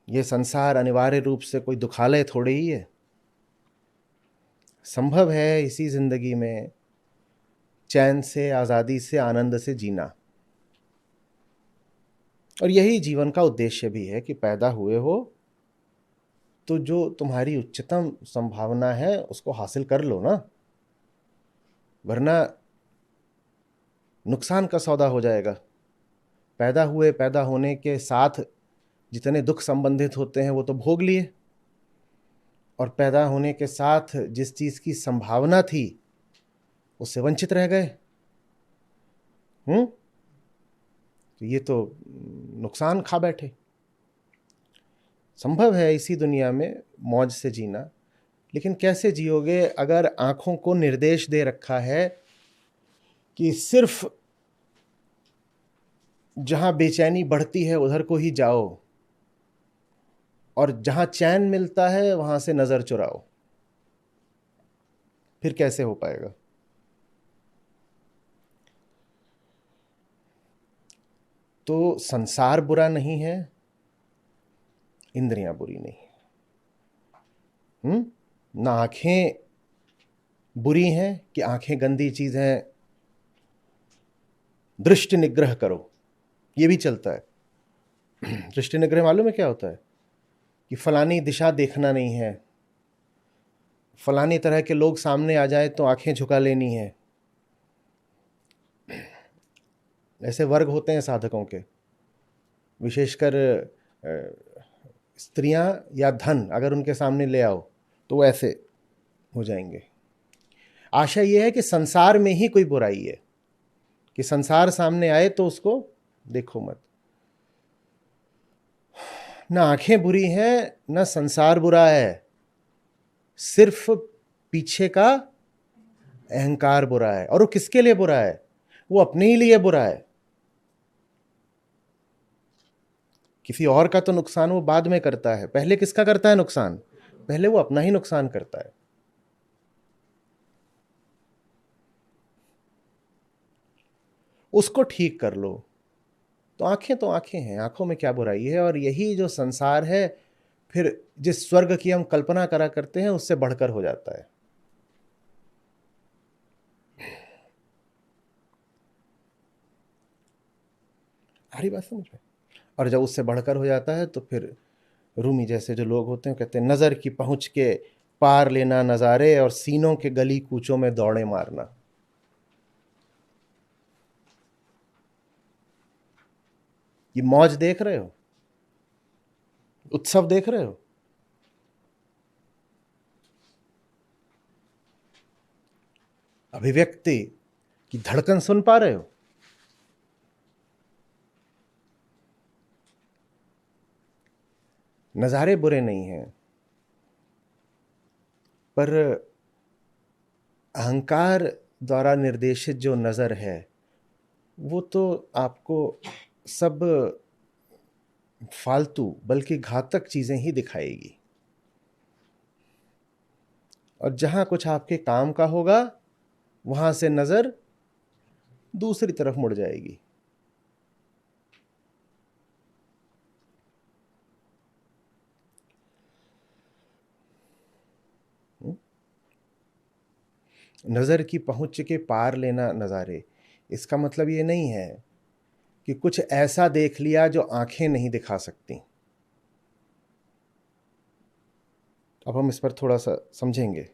ये संसार अनिवार्य रूप से कोई दुखालय थोड़े ही है। संभव है इसी जिंदगी में चैन से, आज़ादी से, आनंद से जीना। और यही जीवन का उद्देश्य भी है कि पैदा हुए हो तो जो तुम्हारी उच्चतम संभावना है उसको हासिल कर लो ना, वरना नुकसान का सौदा हो जाएगा। पैदा होने के साथ जितने दुख संबंधित होते हैं वो तो भोग लिए, और पैदा होने के साथ जिस चीज की संभावना थी उससे वंचित रह गए। तो ये तो नुकसान खा बैठे। संभव है इसी दुनिया में मौज से जीना, लेकिन कैसे जियोगे अगर आंखों को निर्देश दे रखा है कि सिर्फ जहां बेचैनी बढ़ती है उधर को ही जाओ, और जहां चैन मिलता है वहां से नजर चुराओ? फिर कैसे हो पाएगा? तो संसार बुरा नहीं है, इंद्रियां बुरी नहीं। ना आंखें बुरी हैं कि आंखें गंदी चीज हैं, दृष्टि निग्रह करो, ये भी चलता है। दृष्टि निग्रह मालूम है क्या होता है? कि फलानी दिशा देखना नहीं है, फलानी तरह के लोग सामने आ जाए तो आंखें झुका लेनी है। ऐसे वर्ग होते हैं साधकों के, विशेषकर स्त्रियां या धन अगर उनके सामने ले आओ तो वो ऐसे हो जाएंगे। आशा ये है कि संसार में ही कोई बुराई है, कि संसार सामने आए तो उसको देखो मत। ना आंखें बुरी हैं, ना संसार बुरा है, सिर्फ पीछे का अहंकार बुरा है। और वो किसके लिए बुरा है? वो अपने ही लिए बुरा है। किसी और का तो नुकसान वो बाद में करता है, पहले किसका करता है नुकसान? पहले वो अपना ही नुकसान करता है। उसको ठीक कर लो। तो आंखें हैं, आंखों में क्या बुराई है? और यही जो संसार है फिर जिस स्वर्ग की हम कल्पना करा करते हैं उससे बढ़कर हो जाता है। हरी बात समझ में? और जब उससे बढ़कर हो जाता है तो फिर रूमी जैसे जो लोग होते हैं कहते हैं, नजर की पहुंच के पार लेना नजारे और सीनों के गली कूचों में दौड़े मारना। ये मौज देख रहे हो, उत्सव देख रहे हो, अभिव्यक्ति की धड़कन सुन पा रहे हो? नजारे बुरे नहीं हैं, पर अहंकार द्वारा निर्देशित जो नजर है वो तो आपको सब फालतू बल्कि घातक चीजें ही दिखाएगी। और जहां कुछ आपके काम का होगा वहां से नजर दूसरी तरफ मुड़ जाएगी। नजर की पहुंच के पार लेना नजारे, इसका मतलब ये नहीं है कि कुछ ऐसा देख लिया जो आंखें नहीं दिखा सकती। अब हम इस पर थोड़ा सा समझेंगे।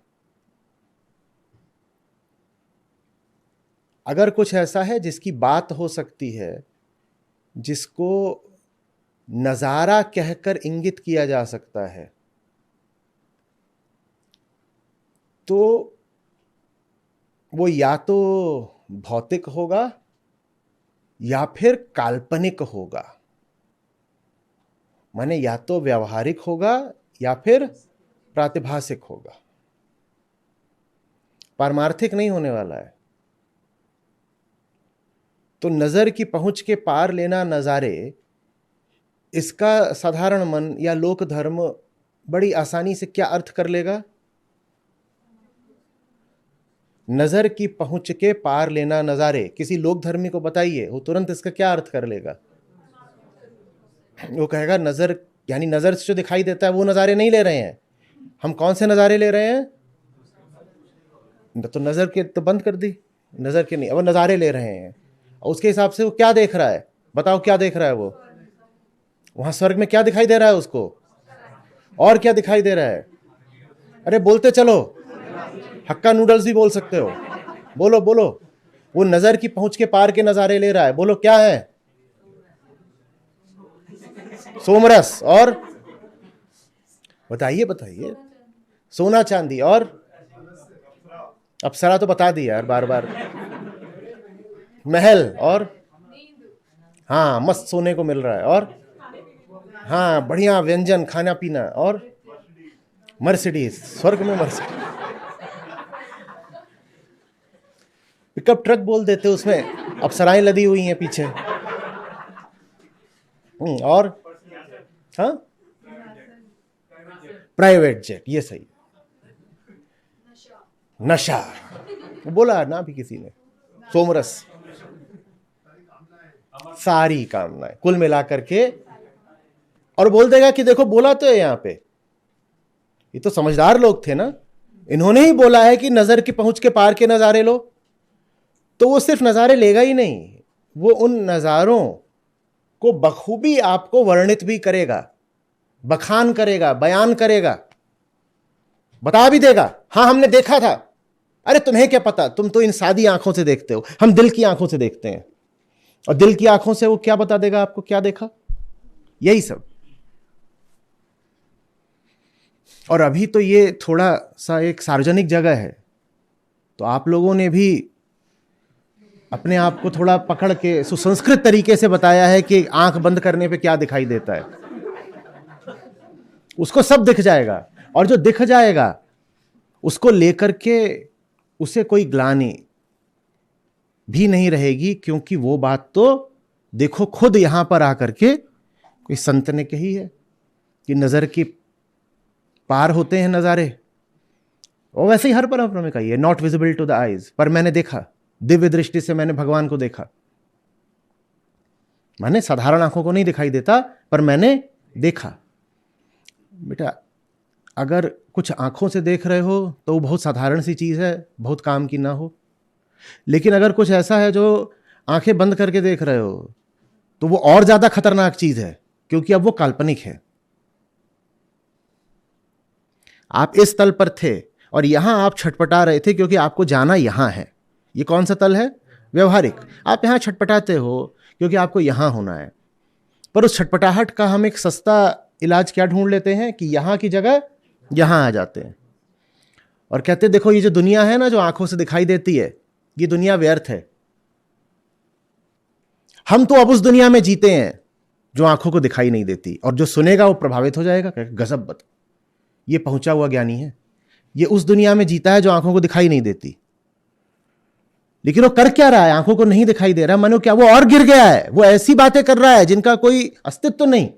अगर कुछ ऐसा है जिसकी बात हो सकती है, जिसको नजारा कहकर इंगित किया जा सकता है, तो वो या तो भौतिक होगा या फिर काल्पनिक होगा। माने या तो व्यवहारिक होगा या फिर प्रातिभासिक होगा, पारमार्थिक नहीं होने वाला है। तो नजर की पहुंच के पार लेना नजारे, इसका साधारण मन या लोक धर्म बड़ी आसानी से क्या अर्थ कर लेगा? नजर की पहुंच के पार लेना नजारे, किसी लोक धर्मी को बताइए, वो तुरंत इसका क्या अर्थ कर लेगा? वो कहेगा नजर यानी नजर से जो दिखाई देता है वो नज़ारे नहीं ले रहे हैं। हम कौन से नज़ारे ले रहे हैं? तो नज़र के तो बंद कर दी, नज़र के नहीं, अब नज़ारे ले रहे हैं। और उसके हिसाब से वो क्या देख रहा है? बताओ क्या देख रहा है वो? वहां स्वर्ग में क्या दिखाई दे रहा है उसको? और क्या दिखाई दे रहा है? अरे बोलते चलो, हक्का नूडल्स भी बोल सकते हो, बोलो बोलो। वो नजर की पहुंच के पार के नजारे ले रहा है, बोलो क्या है? सोमरस। और बताइए बताइए। सोना चांदी। और अप्सरा तो बता दी यार बार बार। महल। और हाँ, मस्त सोने को मिल रहा है। और हाँ, बढ़िया व्यंजन, खाना पीना। और मर्सिडीज, स्वर्ग में मर्सिडीज। पिकअप ट्रक बोल देते, उसमें अप्सराएं लदी हुई हैं पीछे। और हाँ, प्राइवेट जेट, ये सही। नशा बोला ना भी किसी ने। सोमरस, सारी कामनाएं कुल मिलाकर के। और बोल देगा कि देखो बोला तो है यहां पे, ये तो समझदार लोग थे ना, इन्होंने ही बोला है कि नजर की पहुंच के पार के नजारे लो। तो वो सिर्फ नजारे लेगा ही नहीं, वो उन नजारों को बखूबी आपको वर्णित भी करेगा, बखान करेगा, बयान करेगा, बता भी देगा। हाँ हमने देखा था। अरे तुम्हें क्या पता, तुम तो इन सादी आंखों से देखते हो, हम दिल की आंखों से देखते हैं। और दिल की आंखों से वो क्या बता देगा आपको, क्या देखा, यही सब। और अभी तो ये थोड़ा सा एक सार्वजनिक जगह है, तो आप लोगों ने भी अपने आप को थोड़ा पकड़ के सुसंस्कृत तरीके से बताया है कि आंख बंद करने पे क्या दिखाई देता है। उसको सब दिख जाएगा, और जो दिख जाएगा उसको लेकर के उसे कोई ग्लानि भी नहीं रहेगी, क्योंकि वो बात तो देखो खुद यहां पर आकर के कोई संत ने कही है कि नजर की पार होते हैं नजारे। और वैसे ही हर परंपरा में कही है, not visible to the eyes, पर मैंने देखा, दिव्य दृष्टि से मैंने भगवान को देखा। मैंने साधारण आंखों को नहीं दिखाई देता, पर मैंने देखा। बेटा अगर कुछ आंखों से देख रहे हो तो वो बहुत साधारण सी चीज है, बहुत काम की ना हो। लेकिन अगर कुछ ऐसा है जो आंखें बंद करके देख रहे हो, तो वो और ज्यादा खतरनाक चीज है, क्योंकि अब वो काल्पनिक है। आप इस तल पर थे और यहां आप छटपटा रहे थे, क्योंकि आपको जाना यहां है। ये कौन सा तल है? व्यवहारिक। आप यहां छटपटाते हो क्योंकि आपको यहां होना है। पर उस छटपटाहट का हम एक सस्ता इलाज क्या ढूंढ लेते हैं कि यहां की जगह यहां आ जाते हैं और कहते हैं देखो ये जो दुनिया है ना, जो आंखों से दिखाई देती है, ये दुनिया व्यर्थ है। हम तो अब उस दुनिया में जीते हैं जो आंखों को दिखाई नहीं देती, और जो सुनेगा वो प्रभावित हो जाएगा, गजब बत, ये पहुंचा हुआ ज्ञानी है। ये उस दुनिया में जीता है जो आंखों को दिखाई नहीं देती। लेकिन वो कर क्या रहा है? आंखों को नहीं दिखाई दे रहा, मानो क्या वो और गिर गया है। वो ऐसी बातें कर रहा है जिनका कोई अस्तित्व नहीं।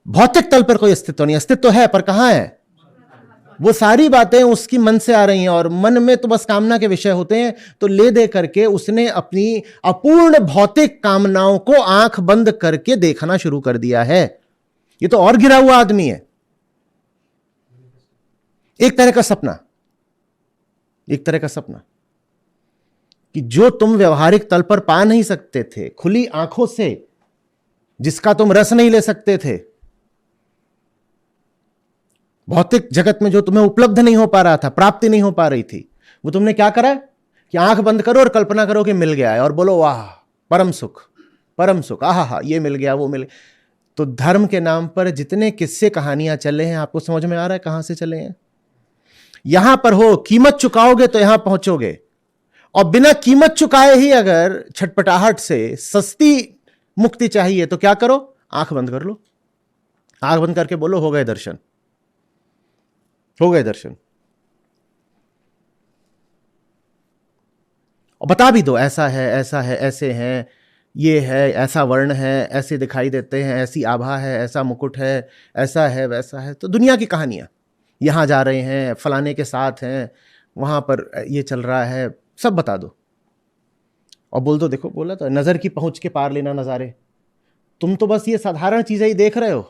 भौतिक तल पर कोई अस्तित्व नहीं, अस्तित्व है पर कहां है? वो सारी बातें उसकी मन से आ रही हैं, और मन में तो बस कामना के विषय होते हैं। तो ले दे करके उसने अपनी अपूर्ण भौतिक कामनाओं को आंख बंद करके देखना शुरू कर दिया है। ये तो और गिरा हुआ आदमी है। एक तरह का सपना, एक तरह का सपना कि जो तुम व्यवहारिक तल पर पा नहीं सकते थे खुली आंखों से, जिसका तुम रस नहीं ले सकते थे, भौतिक जगत में जो तुम्हें उपलब्ध नहीं हो पा रहा था, प्राप्ति नहीं हो पा रही थी, वो तुमने क्या करा कि आंख बंद करो और कल्पना करो कि मिल गया है, और बोलो वाह परम सुख, परम सुख, आहा हा, ये मिल गया, वो मिल गया। तो धर्म के नाम पर जितने किस्से कहानियां चले हैं, आपको समझ में आ रहा है कहां से चले हैं? यहां पर हो, कीमत चुकाओगे तो यहां पहुंचोगे, और बिना कीमत चुकाए ही अगर छटपटाहट से सस्ती मुक्ति चाहिए तो क्या करो? आंख बंद कर लो। आंख बंद करके बोलो हो गए दर्शन, हो गए दर्शन। और बता भी दो ऐसा है, ऐसा है, ऐसे हैं, ये है, ऐसा वर्ण है, ऐसे दिखाई देते हैं, ऐसी आभा है, ऐसा मुकुट है, ऐसा है, वैसा है। तो दुनिया की कहानियां, यहां जा रहे हैं, फलाने के साथ हैं, वहां पर ये चल रहा है, सब बता दो। और बोल दो देखो, बोला तो नजर की पहुंच के पार लेना नजारे। तुम तो बस ये साधारण चीजें ही देख रहे हो।